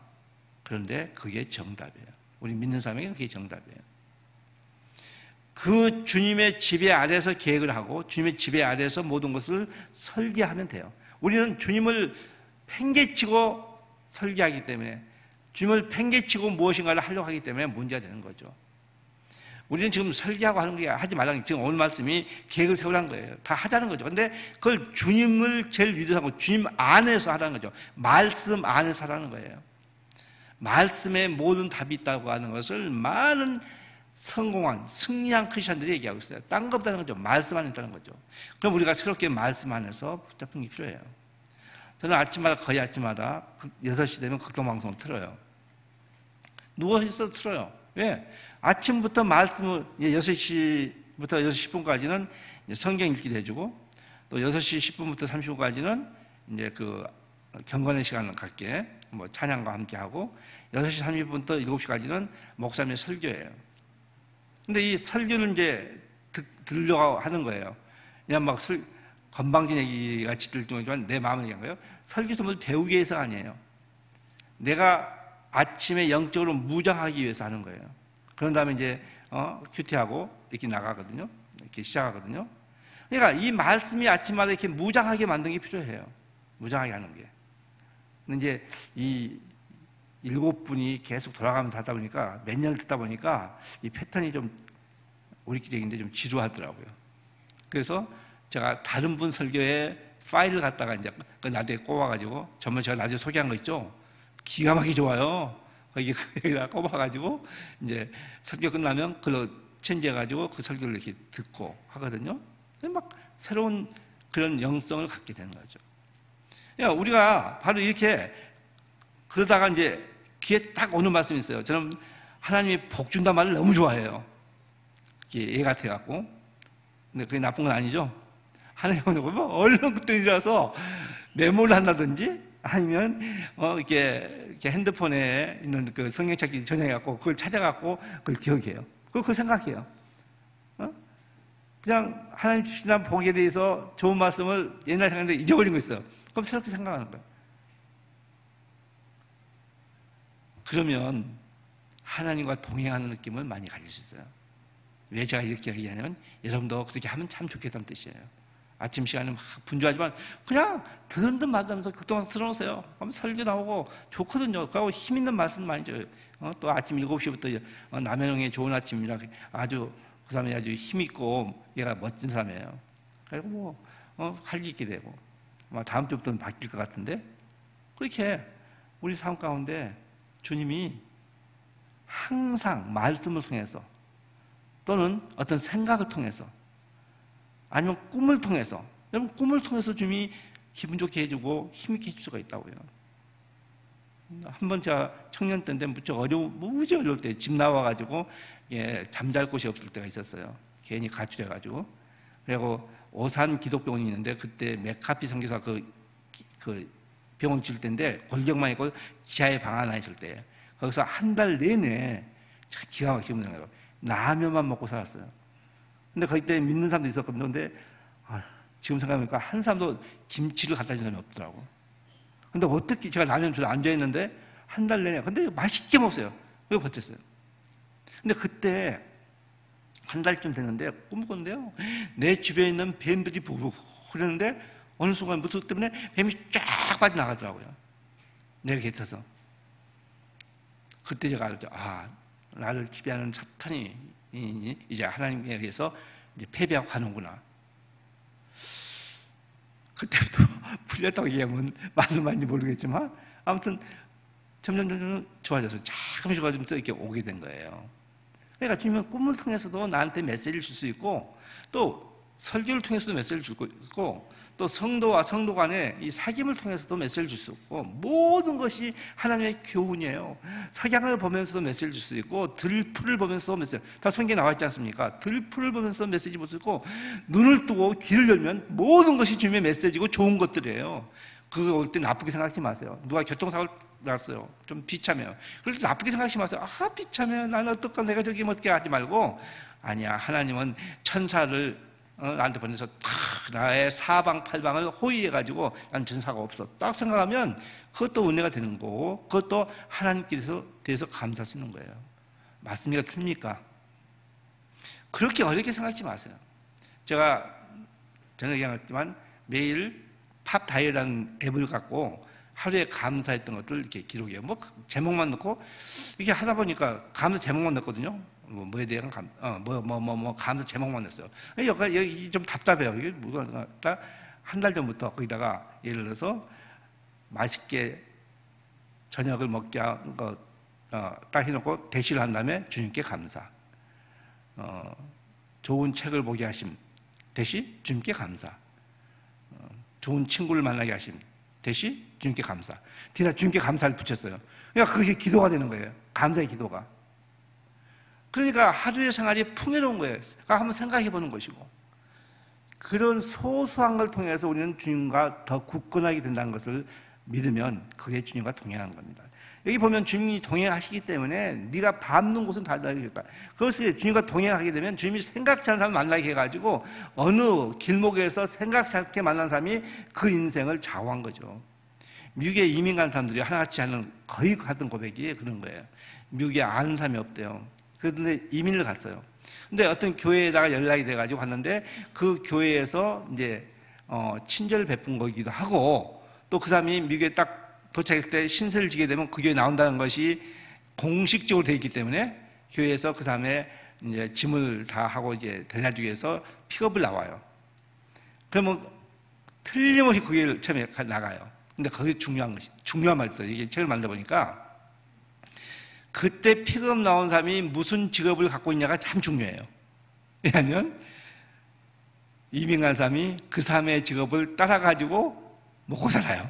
그런데 그게 정답이에요. 우리 믿는 사람에게 그게 정답이에요. 그 주님의 지배 아래에서 계획을 하고 주님의 지배 아래에서 모든 것을 설계하면 돼요. 우리는 주님을 팽개치고 설계하기 때문에, 주님을 팽개치고 무엇인가를 하려고 하기 때문에 문제가 되는 거죠. 우리는 지금 설계하고 하는 게 하지 말라는 게, 지금 오늘 말씀이 계획을 세우라는 거예요. 다 하자는 거죠. 근데 그걸 주님을 제일 위대하고 주님 안에서 하라는 거죠. 말씀 안에서 하라는 거예요. 말씀에 모든 답이 있다고 하는 것을 많은 성공한, 승리한 크리스천들이 얘기하고 있어요. 딴 거 없다는 거죠. 말씀 안에 있다는 거죠. 그럼 우리가 새롭게 말씀 안에서 붙잡는 게 필요해요. 저는 아침마다, 거의 아침마다 6시 되면 극동방송을 틀어요. 누워있어도 틀어요. 왜? 아침부터 말씀을 6시부터 6시 10분까지는 성경 읽기도 해주고, 또 6시 10분부터 30분까지는 이제 그 경건의 시간을 갖게, 뭐 찬양과 함께 하고, 6시 30분부터 7시까지는 목사님의 설교예요. 근데 이 설교를 이제 들으려고 하는 거예요. 그냥 막 건방진 얘기 같이 들지만 내 마음을 얘기한 거예요. 설교에서 뭐 배우기 위해서 아니에요. 내가 아침에 영적으로 무장하기 위해서 하는 거예요. 그런 다음에 이제 큐티하고 이렇게 나가거든요. 이렇게 시작하거든요. 그러니까 이 말씀이 아침마다 이렇게 무장하게 만드는 게 필요해요. 무장하게 하는 게. 근데 이제 이 7분이 계속 돌아가면서 하다 보니까 몇 년을 듣다 보니까 이 패턴이 좀 우리끼리 얘기인데 좀 지루하더라고요. 그래서 제가 다른 분 설교에 파일을 갖다가 이제 나중에 꼽아가지고 전번 제가 나중에 소개한 거 있죠. 기가 막히게 좋아요. 거기다 꼽아가지고 이제 설교 끝나면 그걸로 체인지해가지고 그 설교를 이렇게 듣고 하거든요. 막 새로운 그런 영성을 갖게 되는 거죠. 그러니까 우리가 바로 이렇게 그러다가 이제 귀에 딱 오는 말씀이 있어요. 저는 하나님이 복 준단 말을 너무 좋아해요. 애 같아갖고. 근데 그게 나쁜 건 아니죠. 하나님은 뭐 얼른 그때 일어나서 메모를 한다든지 아니면 이렇게 핸드폰에 있는 그 성경 찾기 전화해갖고 그걸 찾아갖고 그걸 기억해요. 그걸 생각해요. 그냥 하나님 주시는 복에 대해서 좋은 말씀을 옛날 생각했는데 잊어버린 거 있어요. 그럼 새롭게 생각하는 거예요. 그러면 하나님과 동행하는 느낌을 많이 가질 수 있어요. 왜 제가 이렇게 얘기하냐면 여러분도 그렇게 하면 참 좋겠다는 뜻이에요. 아침 시간에 막 분주하지만 그냥 들은 듯 말하면서 그동안 들어놓으세요. 그럼 설교 나오고 좋거든요. 그리고 힘 있는 말씀 많이 줘요. 또 아침 7시부터 남현웅의 좋은 아침이라 아주 그 사람이 아주 힘있고 얘가 멋진 사람이에요. 그리고 활기 있게 되고 다음 주부터는 바뀔 것 같은데 그렇게 우리 삶 가운데 주님이 항상 말씀을 통해서 또는 어떤 생각을 통해서 아니면 꿈을 통해서 여러분 꿈을 통해서 주님이 기분 좋게 해주고 힘있게 해줄 수가 있다고요. 한번 제가 청년 때인데 무지 어려울 때 집 나와가지고 잠잘 곳이 없을 때가 있었어요. 괜히 가출해가지고 그리고 오산 기독병원이 있는데 그때 맥카피 선교사 그 병원 질 때인데 골격만 있고 지하에 방 하나 있을 때 거기서 한 달 내내 기가 막히게 먹는 라면만 먹고 살았어요. 근데 그때 믿는 사람도 있었거든요. 근데 지금 생각해보니까 한 사람도 김치를 갖다 준 사람이 없더라고. 근데 어떻게 제가 라면 주로 앉아있는데 한 달 내내 근데 맛있게 먹었어요. 왜 버텼어요? 근데 그때 한 달쯤 됐는데 꿈을 꿨는데요. 내 주변에 있는 뱀들이 보고 그러는데 어느 순간 무슨 때문에 뱀이 쫙 빠져나가더라고요. 내 곁에서. 그때 제가 알죠. 나를 지배하는 사탄이 이제 하나님에 의해서 이제 패배하고 가는구나. 그때부터 풀렸다고 얘기하면 맞는 말인지 모르겠지만 아무튼 점점 좋아져서 조금씩 이렇게 오게 된 거예요. 그러니까 주님은 꿈을 통해서도 나한테 메시지를 줄 수 있고 또 설교를 통해서도 메시지를 줄 수 있고 또 성도와 성도 간의 이 사귐을 통해서도 메시지를 줄 수 있고 모든 것이 하나님의 교훈이에요. 석양을 보면서도 메시지를 줄 수 있고 들풀을 보면서도 메시지 다 성경에 나와 있지 않습니까? 들풀을 보면서도 메시지 줄 수 있고 눈을 뜨고 귀를 열면 모든 것이 주님의 메시지고 좋은 것들이에요. 그거 올 때 나쁘게 생각하지 마세요. 누가 교통사고를 났어요. 좀 비참해요. 그래서 나쁘게 생각하지 마세요. 비참해. 나는 어떨까? 내가 저기 어떻게 하지 말고 아니야. 하나님은 천사를 나한테 보내서 나의 사방팔방을 호위해가지고 난 전사가 없어. 딱 생각하면 그것도 은혜가 되는 거고 그것도 하나님께서 대해서 감사하시는 거예요. 맞습니까? 틀립니까? 그렇게 어렵게 생각하지 마세요. 제가 전에 얘기했지만 매일 팝 다이어리라는 앱을 갖고 하루에 감사했던 것들 이렇게 기록해요. 제목만 넣고 이렇게 하다 보니까 감사 제목만 넣거든요. 뭐에 대한 감사 제목만 냈어요. 여기 좀 답답해요. 이게 뭐가 한 달 전부터 거기다가 예를 들어서 맛있게 저녁을 먹게 한 거 딱 해놓고 대시를 한 다음에 주님께 감사. 좋은 책을 보게 하심 대시 주님께 감사. 좋은 친구를 만나게 하심 대시 주님께 감사. 뒤에다 주님께 감사를 붙였어요. 그러니까 그것이 기도가 되는 거예요. 감사의 기도가. 그러니까 하루의 생활이 풍요로운 거예요. 그러니까 한번 생각해 보는 것이고, 그런 소소한 걸 통해서 우리는 주님과 더 굳건하게 된다는 것을 믿으면 그게 주님과 동행하는 겁니다. 여기 보면 주님이 동행하시기 때문에 네가 밟는 곳은 다 달리겠다. 그것을 주님과 동행하게 되면 주님이 생각지 않은 사람을 만나게 해가지고 어느 길목에서 생각지 않게 만난 사람이 그 인생을 좌우한 거죠. 미국에 이민 간 사람들이 하나같이 하는 거의 같은 고백이 그런 거예요. 미국에 아는 사람이 없대요. 그런데 이민을 갔어요. 근데 어떤 교회에다가 연락이 돼가지고 갔는데 그 교회에서 이제 친절을 베푼 거기도 하고, 또 그 사람이 미국에 딱 도착했을 때 신세를 지게 되면 그 교회에 나온다는 것이 공식적으로 되어 있기 때문에 교회에서 그 사람의 이제 짐을 다 하고 이제 데려다주기 위해서 픽업을 나와요. 그러면 틀림없이 그 교회를 처음에 나가요. 근데 거기 중요한 말이 있어요. 이게 책을 만들어 보니까 그때 픽업 나온 사람이 무슨 직업을 갖고 있냐가 참 중요해요. 왜냐하면 이민 간 사람이 그 사람의 직업을 따라가지고 먹고 살아요.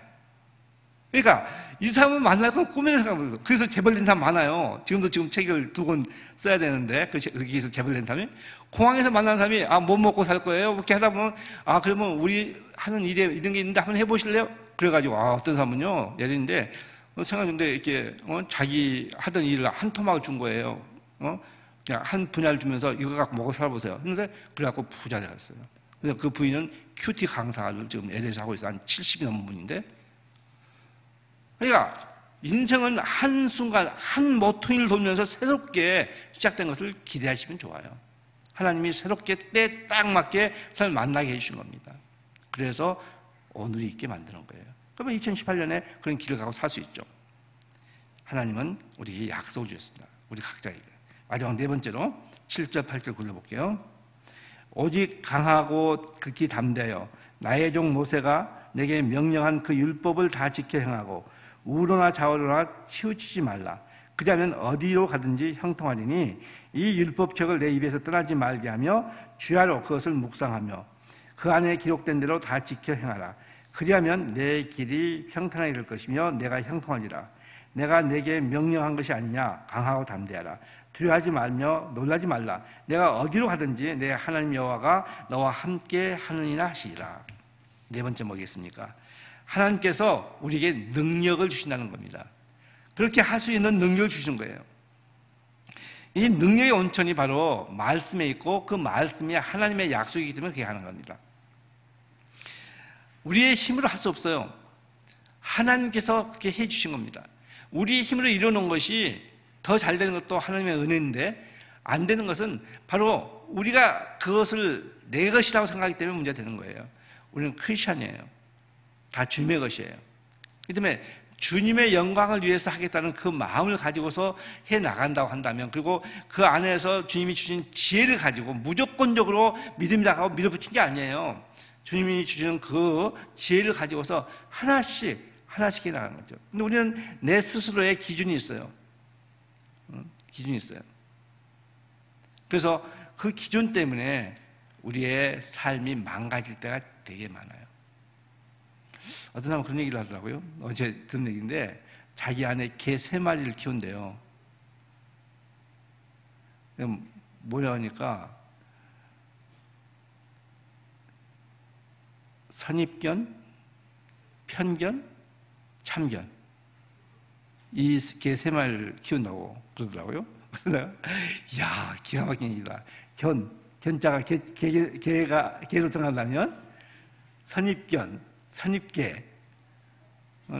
그러니까 이 사람은 만날 건 꿈에서 생각하면서, 그래서 재벌된 사람 많아요. 지금 책을 2권 써야 되는데 거기서 재벌된 사람이 공항에서 만난 사람이 뭐 먹고 살 거예요? 이렇게 하다 보면 그러면 우리 하는 일에 이런 게 있는데 한번 해보실래요? 그래가지고 어떤 사람은요, 예를인데 생각했는데 이렇게 자기 하던 일을 한 토막을 준 거예요. 그냥 한 분야를 주면서 이거 갖고 먹고 살아보세요. 그런데 그래갖고 부자 되었어요. 그래서 그 부인은 큐티 강사를 지금 LA에서 하고 있어요. 한 70이 넘은 분인데. 그러니까 인생은 한순간 한 모퉁이를 돌면서 새롭게 시작된 것을 기대하시면 좋아요. 하나님이 새롭게 때에 딱 맞게 사람을 만나게 해주신 겁니다. 그래서 오늘이 있게 만드는 거예요. 그러면 2018년에 그런 길을 가고 살 수 있죠. 하나님은 우리에게 약속을 주셨습니다. 우리 각자에게. 마지막 4번째로 7절 8절 굴려볼게요. 오직 강하고 극히 담대하여 나의 종 모세가 내게 명령한 그 율법을 다 지켜 행하고 우로나 좌우로나 치우치지 말라. 그리하면 어디로 가든지 형통하리니 이 율법책을 내 입에서 떠나지 말게 하며 주야로 그것을 묵상하며 그 안에 기록된 대로 다 지켜 행하라. 그리하면 내 길이 형통하게 될 것이며 내가 형통하리라. 내가 내게 명령한 것이 아니냐. 강하고 담대하라. 두려워하지 말며 놀라지 말라. 내가 어디로 가든지 내 하나님 여호와가 너와 함께 하느니라 하시리라. 4번째 뭐겠습니까? 하나님께서 우리에게 능력을 주신다는 겁니다. 그렇게 할 수 있는 능력을 주신 거예요. 이 능력의 온천이 바로 말씀에 있고 그 말씀이 하나님의 약속이기 때문에 그렇게 하는 겁니다. 우리의 힘으로 할 수 없어요. 하나님께서 그렇게 해주신 겁니다. 우리의 힘으로 이루어놓은 것이 더 잘 되는 것도 하나님의 은혜인데, 안 되는 것은 바로 우리가 그것을 내 것이라고 생각하기 때문에 문제가 되는 거예요. 우리는 크리스찬이에요. 다 주님의 것이에요. 그 때문에 주님의 영광을 위해서 하겠다는 그 마음을 가지고서 해나간다고 한다면, 그리고 그 안에서 주님이 주신 지혜를 가지고 무조건적으로 믿음이라고 하고 밀어붙인 게 아니에요. 주님이 주시는 그 지혜를 가지고서 하나씩 해나가는 거죠. 근데 우리는 내 스스로의 기준이 있어요. 기준이 있어요. 그래서 그 기준 때문에 우리의 삶이 망가질 때가 되게 많아요. 어떤 사람은 그런 얘기를 하더라고요. 어제 들은 얘기인데, 자기 안에 개 3마리를 키운대요. 뭐냐 하니까 선입견, 편견, 참견, 이 개 3마리를 키운다고 그러더라고요. 이야, 기가 막힌 얘기다. 견자가 개로 들어간다면 선입견, 선입계,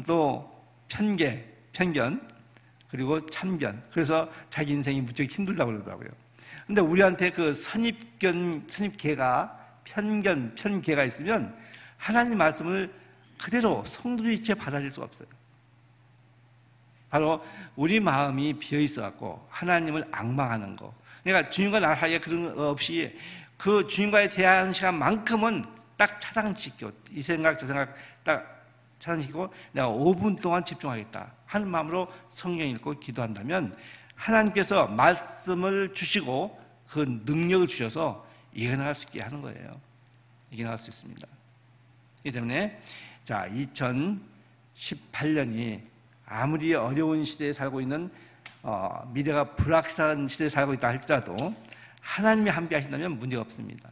또 편견, 그리고 참견. 그래서 자기 인생이 무척 힘들다고 그러더라고요. 근데 우리한테 그 선입계가, 편계가 있으면 하나님 말씀을 그대로 성도리째 받아들일 수가 없어요. 바로 우리 마음이 비어있어갖고 하나님을 앙망하는 거. 그러니까 주님과 나 사이에 그런 거 없이 그 주님과의 대화하는 시간만큼은 딱 차단시키고, 이 생각 저 생각 딱 차단시키고 내가 5분 동안 집중하겠다 하는 마음으로 성경 읽고 기도한다면 하나님께서 말씀을 주시고 그 능력을 주셔서 이겨나갈 수 있게 하는 거예요. 이겨나갈 수 있습니다. 그렇기 때문에 자, 18년이 아무리 어려운 시대에 살고 있는 미래가 불확실한 시대에 살고 있다 할지라도 하나님이 함께 하신다면 문제가 없습니다.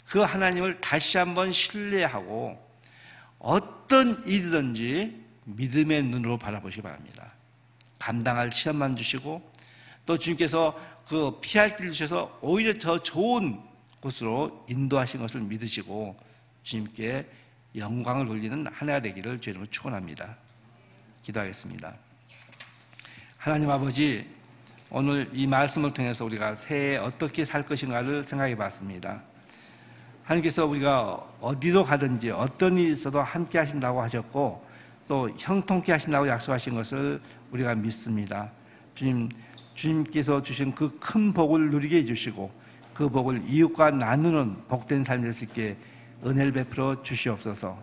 그 하나님을 다시 한번 신뢰하고 어떤 일이든지 믿음의 눈으로 바라보시기 바랍니다. 감당할 시험만 주시고 또 주님께서 그 피할 길을 주셔서 오히려 더 좋은 곳으로 인도하신 것을 믿으시고 주님께 영광을 돌리는 한 해가 되기를 주님으로 축원합니다. 기도하겠습니다. 하나님 아버지, 오늘 이 말씀을 통해서 우리가 새해 어떻게 살 것인가를 생각해 봤습니다. 하나님께서 우리가 어디로 가든지 어떤 일이 있어도 함께 하신다고 하셨고 또 형통케 하신다고 약속하신 것을 우리가 믿습니다. 주님께서 주신 그 큰 복을 누리게 해주시고 그 복을 이웃과 나누는 복된 삶이 될 수 있게 은혜를 베풀어 주시옵소서.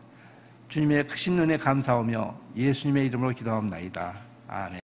주님의 크신 은혜 감사하며 예수님의 이름으로 기도하옵나이다. 아멘.